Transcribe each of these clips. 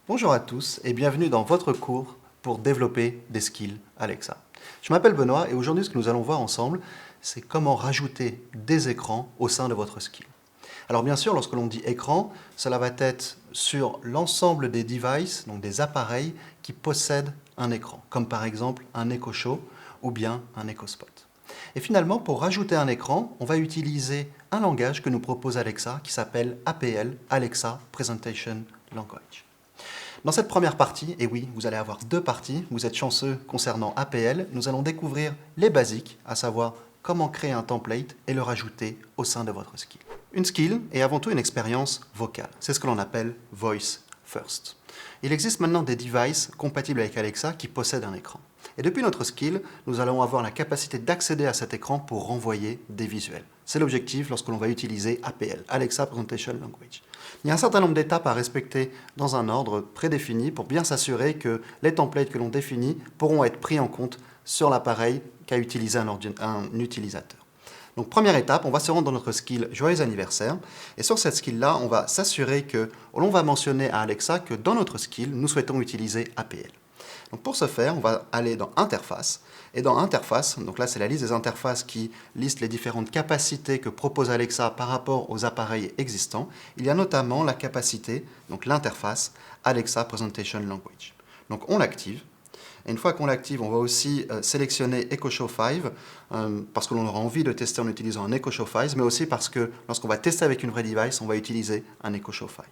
Bonjour à tous et bienvenue dans votre cours pour développer des skills Alexa. Je m'appelle Benoît et aujourd'hui ce que nous allons voir ensemble, c'est comment rajouter des écrans au sein de votre skill. Alors bien sûr, lorsque l'on dit écran, cela va être sur l'ensemble des devices, donc des appareils qui possèdent un écran, comme par exemple un Echo Show ou bien un Echo Spot. Et finalement, pour rajouter un écran, on va utiliser un langage que nous propose Alexa qui s'appelle APL, Alexa Presentation Language. Dans cette première partie, et oui, vous allez avoir deux parties, vous êtes chanceux concernant APL, nous allons découvrir les basiques, à savoir comment créer un template et le rajouter au sein de votre skill. Une skill est avant tout une expérience vocale, c'est ce que l'on appelle Voice First. Il existe maintenant des devices compatibles avec Alexa qui possèdent un écran. Et depuis notre skill, nous allons avoir la capacité d'accéder à cet écran pour renvoyer des visuels. C'est l'objectif lorsque l'on va utiliser APL, Alexa Presentation Language. Il y a un certain nombre d'étapes à respecter dans un ordre prédéfini pour bien s'assurer que les templates que l'on définit pourront être pris en compte sur l'appareil qu'a utilisé un utilisateur. Donc première étape, on va se rendre dans notre skill Joyeux anniversaire et sur cette skill-là, on va s'assurer que l'on va mentionner à Alexa que dans notre skill, nous souhaitons utiliser APL. Donc pour ce faire, on va aller dans Interface. Et dans Interface, donc là c'est la liste des interfaces qui liste les différentes capacités que propose Alexa par rapport aux appareils existants. Il y a notamment la capacité, donc l'interface Alexa Presentation Language. Donc on l'active. Et une fois qu'on l'active, on va aussi sélectionner Echo Show 5 parce que l'on aura envie de tester en utilisant un Echo Show 5, mais aussi parce que lorsqu'on va tester avec une vraie device, on va utiliser un Echo Show 5.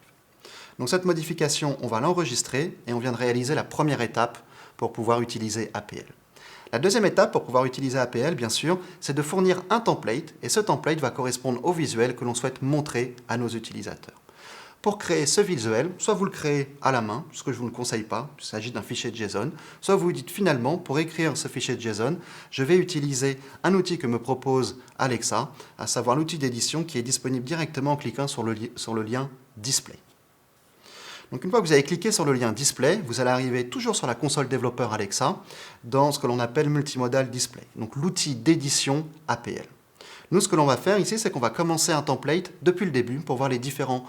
Donc cette modification, on va l'enregistrer et on vient de réaliser la première étape pour pouvoir utiliser APL. La deuxième étape pour pouvoir utiliser APL, bien sûr, c'est de fournir un template et ce template va correspondre au visuel que l'on souhaite montrer à nos utilisateurs. Pour créer ce visuel, soit vous le créez à la main, ce que je ne vous le conseille pas, il s'agit d'un fichier JSON, soit vous dites finalement, pour écrire ce fichier JSON, je vais utiliser un outil que me propose Alexa, à savoir l'outil d'édition qui est disponible directement en cliquant sur le lien Display. Donc une fois que vous avez cliqué sur le lien Display, vous allez arriver toujours sur la console développeur Alexa dans ce que l'on appelle Multimodal Display, donc l'outil d'édition APL. Nous, ce que l'on va faire ici, c'est qu'on va commencer un template depuis le début pour voir les différentes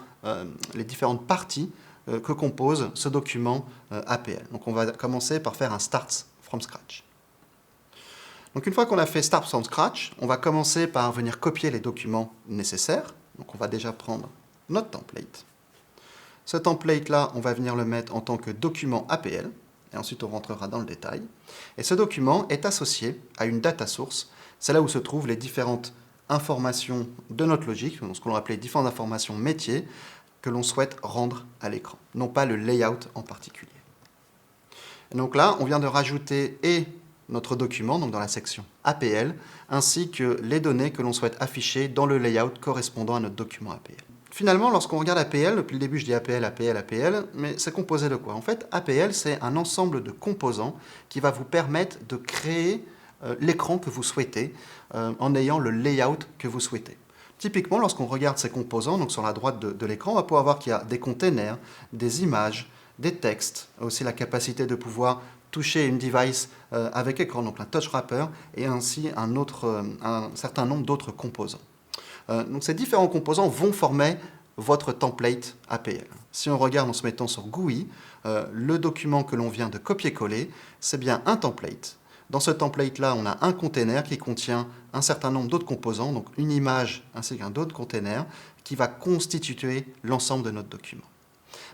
parties que compose ce document APL. Donc on va commencer par faire un Start from Scratch. Donc une fois qu'on a fait Start from Scratch, on va commencer par venir copier les documents nécessaires. Donc on va déjà prendre notre template. Ce template-là, on va venir le mettre en tant que document APL, et ensuite on rentrera dans le détail. Et ce document est associé à une data source. C'est là où se trouvent les différentes informations de notre logique, ce que l'on appelait différentes informations métiers, que l'on souhaite rendre à l'écran, non pas le layout en particulier. Et donc là, on vient de rajouter et notre document, donc dans la section APL, ainsi que les données que l'on souhaite afficher dans le layout correspondant à notre document APL. Finalement, lorsqu'on regarde APL, depuis le début je dis APL, APL, APL, mais c'est composé de quoi? En fait, APL, c'est un ensemble de composants qui va vous permettre de créer l'écran que vous souhaitez en ayant le layout que vous souhaitez. Typiquement, lorsqu'on regarde ces composants, donc sur la droite de l'écran, on va pouvoir voir qu'il y a des containers, des images, des textes, aussi la capacité de pouvoir toucher une device avec écran, donc un touch wrapper, et ainsi un certain nombre d'autres composants. Donc ces différents composants vont former votre template APL. Si on regarde en se mettant sur GUI, le document que l'on vient de copier-coller, c'est bien un template. Dans ce template-là, on a un container qui contient un certain nombre d'autres composants, donc une image ainsi qu'un autre container, qui va constituer l'ensemble de notre document.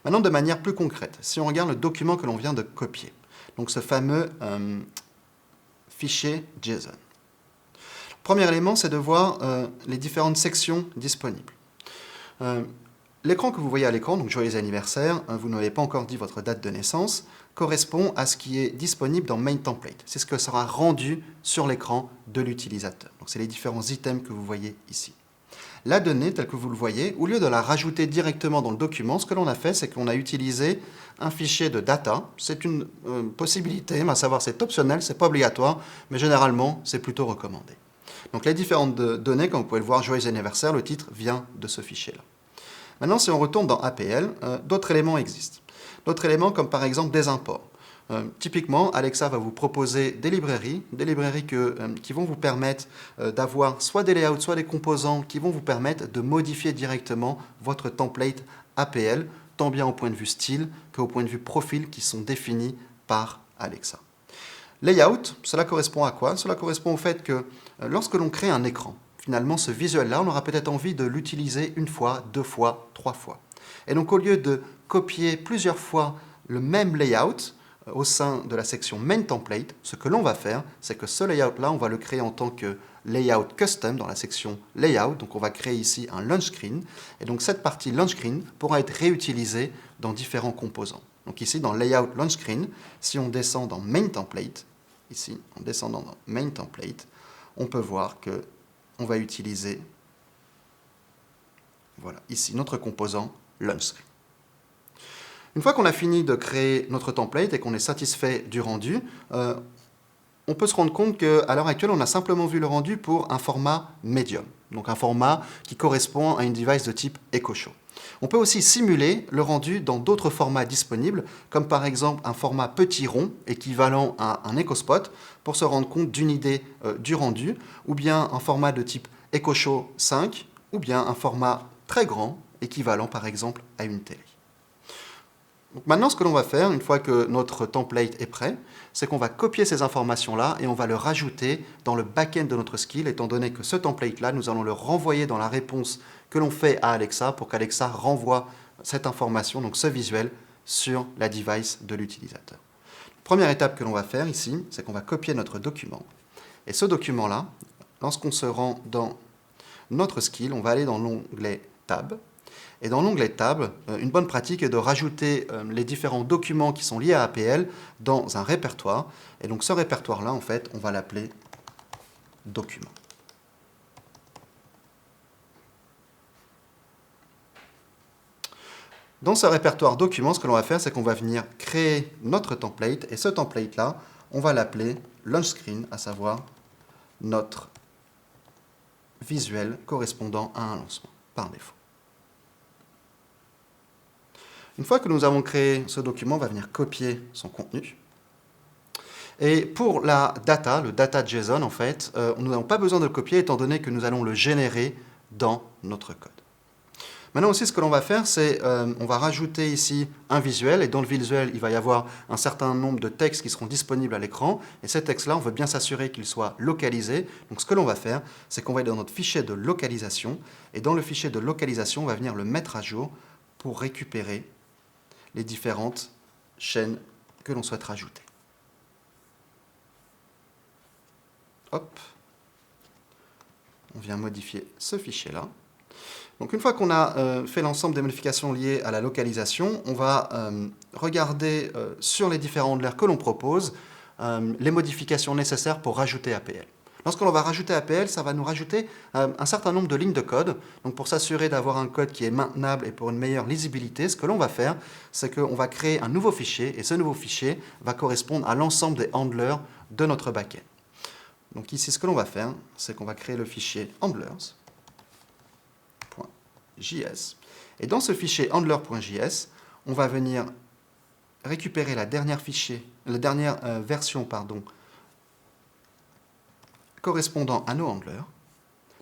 Maintenant, de manière plus concrète, si on regarde le document que l'on vient de copier, donc ce fameux fichier JSON. Premier élément, c'est de voir les différentes sections disponibles. L'écran que vous voyez à l'écran, donc joyeux anniversaire, vous n'avez pas encore dit votre date de naissance, correspond à ce qui est disponible dans Main Template. C'est ce que sera rendu sur l'écran de l'utilisateur. Donc c'est les différents items que vous voyez ici. La donnée, telle que vous le voyez, au lieu de la rajouter directement dans le document, ce que l'on a fait, c'est qu'on a utilisé un fichier de data. C'est une possibilité, à savoir c'est optionnel, c'est pas obligatoire, mais généralement c'est plutôt recommandé. Donc les différentes données, comme vous pouvez le voir, joyeux anniversaire, le titre vient de ce fichier-là. Maintenant, si on retourne dans APL, d'autres éléments existent. D'autres éléments comme par exemple des imports. Typiquement, Alexa va vous proposer des librairies qui vont vous permettre d'avoir soit des layouts, soit des composants qui vont vous permettre de modifier directement votre template APL tant bien au point de vue style qu'au point de vue profil qui sont définis par Alexa. Layout, cela correspond à quoi? Cela correspond au fait que lorsque l'on crée un écran, finalement ce visuel-là, on aura peut-être envie de l'utiliser une fois, deux fois, trois fois. Et donc au lieu de copier plusieurs fois le même layout au sein de la section Main Template, ce que l'on va faire, c'est que ce layout-là, on va le créer en tant que Layout Custom dans la section Layout. Donc on va créer ici un launch screen. Et donc cette partie launch screen pourra être réutilisée dans différents composants. Donc ici dans Layout Launch Screen, si on descend dans Main Template, ici en descendant dans Main Template, on peut voir que on va utiliser, voilà, ici notre composant launch screen. Une fois qu'on a fini de créer notre template et qu'on est satisfait du rendu, on peut se rendre compte qu'à l'heure actuelle, on a simplement vu le rendu pour un format medium, donc un format qui correspond à une device de type EcoShow. On peut aussi simuler le rendu dans d'autres formats disponibles, comme par exemple un format petit rond équivalent à un EcoSpot pour se rendre compte d'une idée du rendu, ou bien un format de type EcoShow 5, ou bien un format très grand équivalent par exemple à une télé. Donc maintenant, ce que l'on va faire, une fois que notre template est prêt, c'est qu'on va copier ces informations-là et on va le rajouter dans le back-end de notre skill, étant donné que ce template-là, nous allons le renvoyer dans la réponse que l'on fait à Alexa pour qu'Alexa renvoie cette information, donc ce visuel, sur la device de l'utilisateur. Première étape que l'on va faire ici, c'est qu'on va copier notre document. Et ce document-là, lorsqu'on se rend dans notre skill, on va aller dans l'onglet Tab. Et dans l'onglet Tab, une bonne pratique est de rajouter les différents documents qui sont liés à APL dans un répertoire. Et donc ce répertoire-là, en fait, on va l'appeler document. Dans ce répertoire document, ce que l'on va faire, c'est qu'on va venir créer notre template. Et ce template-là, on va l'appeler launch screen, à savoir notre visuel correspondant à un lancement, par défaut. Une fois que nous avons créé ce document, on va venir copier son contenu. Et pour la data, le data JSON, en fait, nous n'avons pas besoin de le copier étant donné que nous allons le générer dans notre code. Maintenant aussi, ce que l'on va faire, c'est on va rajouter ici un visuel. Et dans le visuel, il va y avoir un certain nombre de textes qui seront disponibles à l'écran. Et ces textes-là, on veut bien s'assurer qu'ils soient localisés. Donc ce que l'on va faire, c'est qu'on va aller dans notre fichier de localisation. Et dans le fichier de localisation, on va venir le mettre à jour pour récupérer les différentes chaînes que l'on souhaite rajouter. Hop, on vient modifier ce fichier-là. Donc une fois qu'on a fait l'ensemble des modifications liées à la localisation, on va regarder sur les différents handlers que l'on propose les modifications nécessaires pour rajouter APL. Lorsque l'on va rajouter APL, ça va nous rajouter un certain nombre de lignes de code. Donc pour s'assurer d'avoir un code qui est maintenable et pour une meilleure lisibilité, ce que l'on va faire, c'est qu'on va créer un nouveau fichier et ce nouveau fichier va correspondre à l'ensemble des handlers de notre backend. Donc ici, ce que l'on va faire, c'est qu'on va créer le fichier handlers.js. Et dans ce fichier handler.js, on va venir récupérer la dernière version correspondant à nos handlers.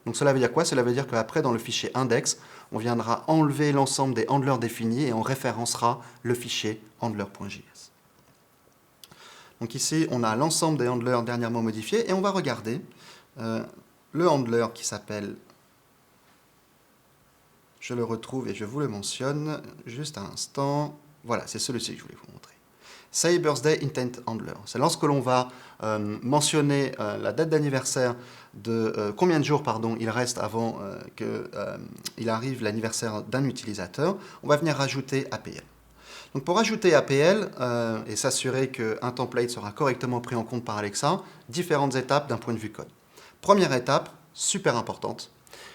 Donc cela veut dire quoi? Cela veut dire qu'après, dans le fichier index, on viendra enlever l'ensemble des handlers définis et on référencera le fichier handler.js. Donc ici, on a l'ensemble des handlers dernièrement modifiés et on va regarder le handler qui s'appelle, je le retrouve et je vous le mentionne juste un instant. Voilà, c'est celui-ci que je voulais vous montrer. Say Birthday Intent Handler. C'est lorsque l'on va mentionner la date d'anniversaire de combien de jours il reste avant qu'il arrive l'anniversaire d'un utilisateur, on va venir rajouter APL. Donc pour ajouter APL et s'assurer qu'un template sera correctement pris en compte par Alexa, différentes étapes d'un point de vue code. Première étape, super importante,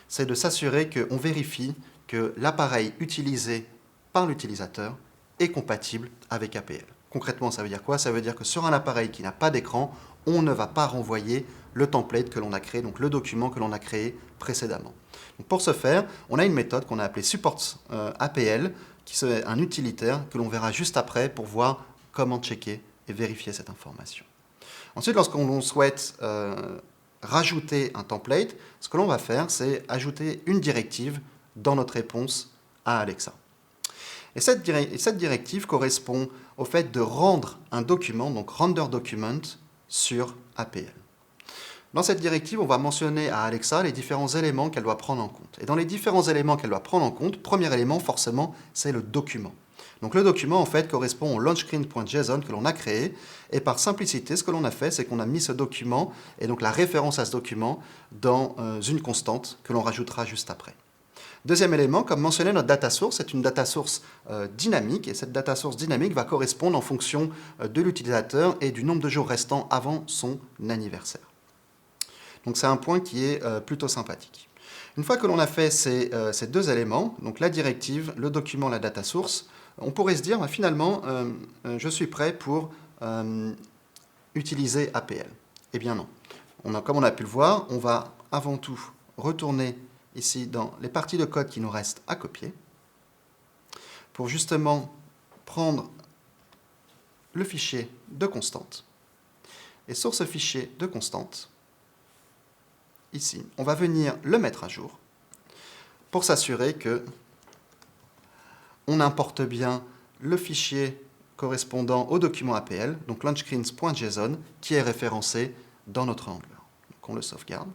c'est de s'assurer qu'on vérifie que l'appareil utilisé par l'utilisateur est compatible avec APL. Concrètement, ça veut dire quoi? Ça veut dire que sur un appareil qui n'a pas d'écran, on ne va pas renvoyer le template que l'on a créé, donc le document que l'on a créé précédemment. Donc pour ce faire, on a une méthode qu'on a appelée support APL, qui est un utilitaire que l'on verra juste après pour voir comment checker et vérifier cette information. Ensuite, lorsqu'on souhaite rajouter un template, ce que l'on va faire, c'est ajouter une directive dans notre réponse à Alexa. Et cette directive correspond au fait de rendre un document, donc render document, sur APL. Dans cette directive, on va mentionner à Alexa les différents éléments qu'elle doit prendre en compte. Et dans les différents éléments qu'elle doit prendre en compte, premier élément, forcément, c'est le document. Donc le document, en fait, correspond au launchscreen.json que l'on a créé. Et par simplicité, ce que l'on a fait, c'est qu'on a mis ce document, et donc la référence à ce document, dans une constante que l'on rajoutera juste après. Deuxième élément, comme mentionné, notre data source est une data source dynamique, et cette data source dynamique va correspondre en fonction de l'utilisateur et du nombre de jours restants avant son anniversaire. Donc c'est un point qui est plutôt sympathique. Une fois que l'on a fait ces deux éléments, donc la directive, le document, la data source, on pourrait se dire, finalement, je suis prêt pour utiliser APL. Eh bien non. Comme on a pu le voir, on va avant tout retourner ici dans les parties de code qui nous restent à copier pour justement prendre le fichier de constante. Et sur ce fichier de constante, ici, on va venir le mettre à jour pour s'assurer que on importe bien le fichier correspondant au document APL, donc launchscreens.json, qui est référencé dans notre Handler. Donc on le sauvegarde.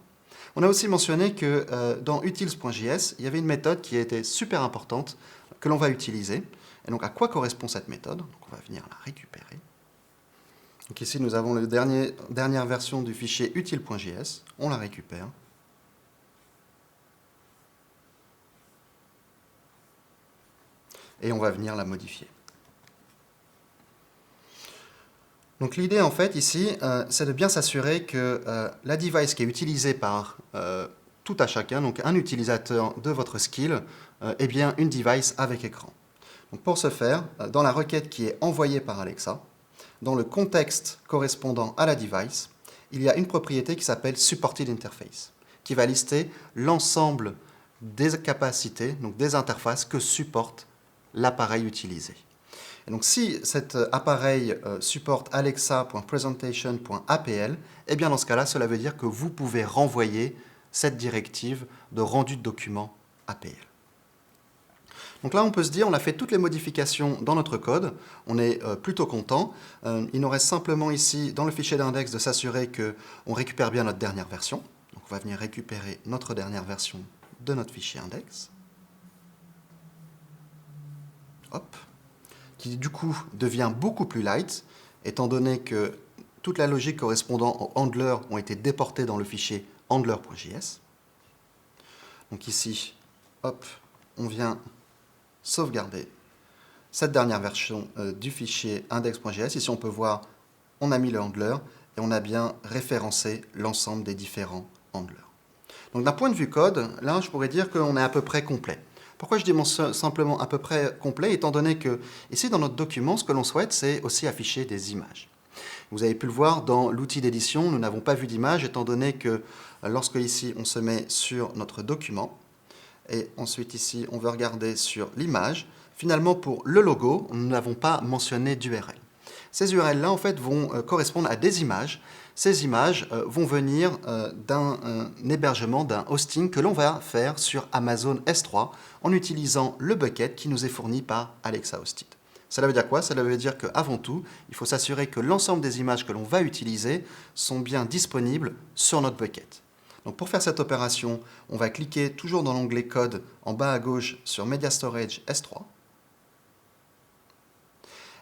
On a aussi mentionné que dans utils.js, il y avait une méthode qui était super importante que l'on va utiliser. Et donc à quoi correspond cette méthode? Donc on va venir la récupérer. Donc ici, nous avons la dernière version du fichier util.js. On la récupère. Et on va venir la modifier. Donc l'idée, en fait, ici, c'est de bien s'assurer que la device qui est utilisée par tout à chacun, donc un utilisateur de votre skill, est bien une device avec écran. Donc pour ce faire, dans la requête qui est envoyée par Alexa, dans le contexte correspondant à la device, il y a une propriété qui s'appelle Supported Interface, qui va lister l'ensemble des capacités, donc des interfaces que supporte l'appareil utilisé. Et donc si cet appareil supporte alexa.presentation.apl, eh bien dans ce cas-là, cela veut dire que vous pouvez renvoyer cette directive de rendu de document APL. Donc là, on peut se dire, on a fait toutes les modifications dans notre code, on est plutôt content. Il nous reste simplement ici, dans le fichier d'index, de s'assurer qu'on récupère bien notre dernière version. Donc on va venir récupérer notre dernière version de notre fichier index. Hop. Qui du coup devient beaucoup plus light, étant donné que toute la logique correspondant au handler ont été déportées dans le fichier handler.js. Donc ici, hop, on vient sauvegarder cette dernière version du fichier index.js. Ici, on peut voir, on a mis le handler et on a bien référencé l'ensemble des différents handlers. Donc d'un point de vue code, là, je pourrais dire qu'on est à peu près complet. Pourquoi je dis simplement à peu près complet? Étant donné que ici, dans notre document, ce que l'on souhaite, c'est aussi afficher des images. Vous avez pu le voir dans l'outil d'édition, nous n'avons pas vu d'image, étant donné que lorsque ici, on se met sur notre document, et ensuite ici, on veut regarder sur l'image, finalement, pour le logo, nous n'avons pas mentionné d'URL. Ces URL-là, en fait, vont correspondre à des images. Ces images vont venir d'un hébergement, d'un hosting que l'on va faire sur Amazon S3 en utilisant le bucket qui nous est fourni par Alexa Hosted. Cela veut dire quoi? Cela veut dire qu'avant tout, il faut s'assurer que l'ensemble des images que l'on va utiliser sont bien disponibles sur notre bucket. Donc pour faire cette opération, on va cliquer toujours dans l'onglet Code en bas à gauche sur Media Storage S3.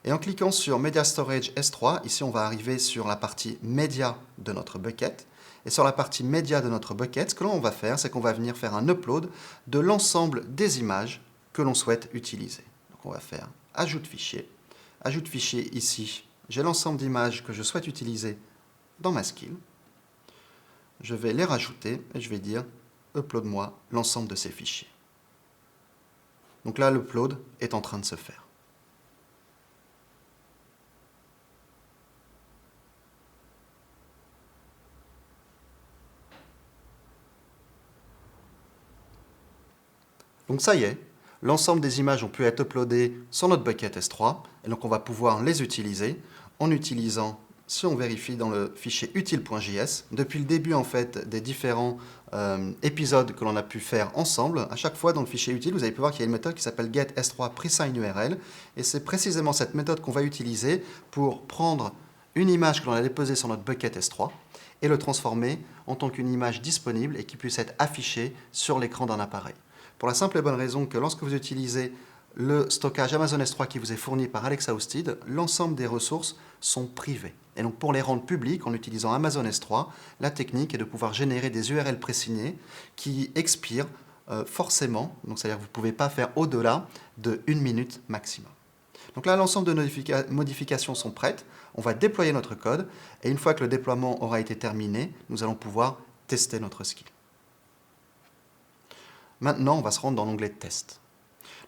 Et en cliquant sur Media Storage S3, ici on va arriver sur la partie Média de notre bucket. Et sur la partie Média de notre bucket, ce que l'on va faire, c'est qu'on va venir faire un upload de l'ensemble des images que l'on souhaite utiliser. Donc on va faire Ajout de fichier. Ajout de fichier ici, j'ai l'ensemble d'images que je souhaite utiliser dans ma skill. Je vais les rajouter et je vais dire Upload-moi l'ensemble de ces fichiers. Donc là, l'upload est en train de se faire. Donc ça y est, l'ensemble des images ont pu être uploadées sur notre bucket S3, et donc on va pouvoir les utiliser en utilisant si on vérifie dans le fichier utile.js, depuis le début en fait des différents épisodes que l'on a pu faire ensemble, à chaque fois dans le fichier utile, vous allez pouvoir qu'il y a une méthode qui s'appelle getS3preSignURL, et c'est précisément cette méthode qu'on va utiliser pour prendre une image que l'on a déposée sur notre bucket S3 et le transformer en tant qu'une image disponible et qui puisse être affichée sur l'écran d'un appareil. Pour la simple et bonne raison que lorsque vous utilisez le stockage Amazon S3 qui vous est fourni par Alexa Hosted, l'ensemble des ressources sont privées. Et donc pour les rendre publiques en utilisant Amazon S3, la technique est de pouvoir générer des URL présignés qui expirent forcément, donc c'est-à-dire que vous ne pouvez pas faire au-delà de 1 minute maximum. Donc là, l'ensemble de nos modifications sont prêtes. On va déployer notre code et une fois que le déploiement aura été terminé, nous allons pouvoir tester notre skill. Maintenant, on va se rendre dans l'onglet Test.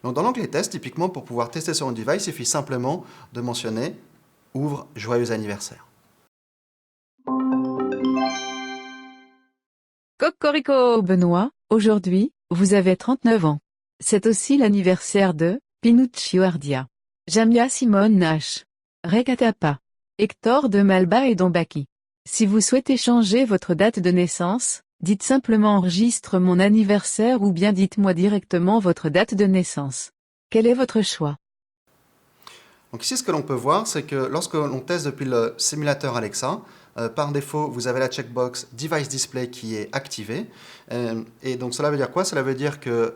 Donc dans l'onglet Test, typiquement, pour pouvoir tester sur un device, il suffit simplement de mentionner « Ouvre joyeux anniversaire ». Cocorico Benoît, aujourd'hui, vous avez 39 ans. C'est aussi l'anniversaire de Pinuccio Ardia, Jamia Simone Nash, Rekatapa, Hector de Malba et Dombaki. Si vous souhaitez changer votre date de naissance, dites simplement enregistre mon anniversaire ou bien dites-moi directement votre date de naissance. Quel est votre choix? Donc ici, ce que l'on peut voir, c'est que lorsque l'on teste depuis le simulateur Alexa, par défaut, vous avez la checkbox Device Display qui est activée. Et donc cela veut dire quoi? Cela veut dire que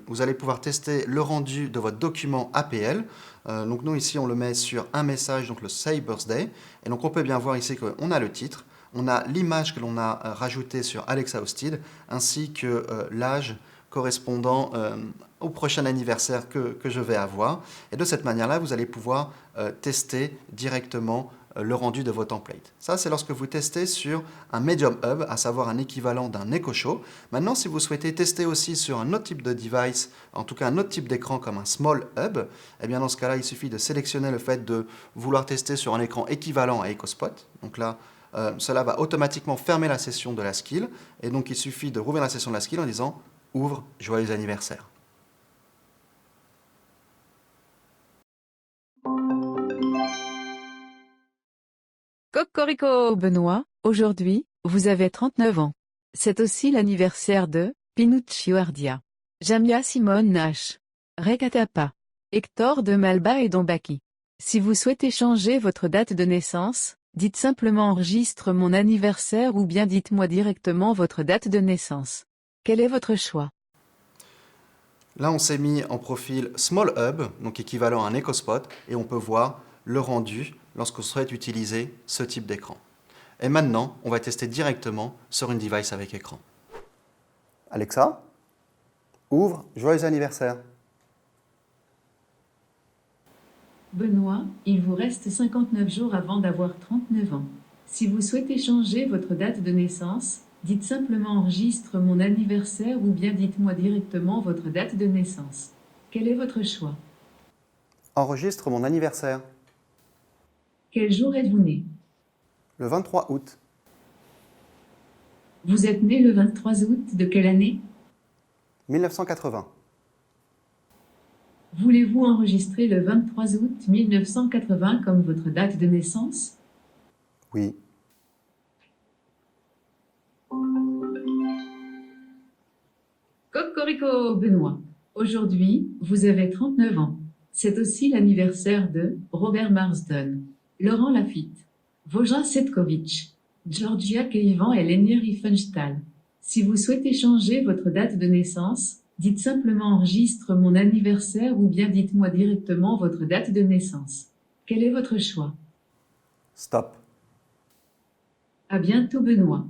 vous allez pouvoir tester le rendu de votre document APL. Donc nous ici, on le met sur un message, donc le Say Birthday. Et donc on peut bien voir ici qu'on a le titre, on a l'image que l'on a rajoutée sur Alexa Hosted, ainsi que l'âge correspondant au prochain anniversaire que je vais avoir. Et de cette manière-là, vous allez pouvoir tester directement le rendu de vos templates. Ça, c'est lorsque vous testez sur un Medium Hub, à savoir un équivalent d'un Echo Show. Maintenant, si vous souhaitez tester aussi sur un autre type de device, en tout cas un autre type d'écran comme un Small Hub, eh bien dans ce cas-là, il suffit de sélectionner le fait de vouloir tester sur un écran équivalent à EchoSpot. Donc là, cela va automatiquement fermer la session de la skill. Et donc, il suffit de rouvrir la session de la skill en disant « Ouvre joyeux anniversaire ». Cocorico Benoît, aujourd'hui, vous avez 39 ans. C'est aussi l'anniversaire de Pinuccio Ardia, Jamia Simone Nash, Rekatapa, Hector de Malba et Dombaki. Si vous souhaitez changer votre date de naissance, dites simplement enregistre mon anniversaire ou bien dites-moi directement votre date de naissance. Quel est votre choix? Là, on s'est mis en profil Small Hub, donc équivalent à un EchoSpot, et on peut voir le rendu lorsqu'on souhaite utiliser ce type d'écran. Et maintenant, on va tester directement sur une device avec écran. Alexa, ouvre joyeux anniversaire. Benoît, il vous reste 59 jours avant d'avoir 39 ans. Si vous souhaitez changer votre date de naissance, dites simplement enregistre mon anniversaire ou bien dites-moi directement votre date de naissance. Quel est votre choix? Enregistre mon anniversaire. Quel jour êtes-vous né? Le 23 août. Vous êtes né le 23 août de quelle année? 1980. Voulez-vous enregistrer le 23 août 1980 comme votre date de naissance? Oui. Cocorico Benoît, aujourd'hui, vous avez 39 ans. C'est aussi l'anniversaire de Robert Marsden, Laurent Lafitte, Vojin Setkovitch, Georgia Keivan et Lenir Riefenstahl. Si vous souhaitez changer votre date de naissance, dites simplement enregistre mon anniversaire ou bien dites-moi directement votre date de naissance. Quel est votre choix? Stop. À bientôt Benoît.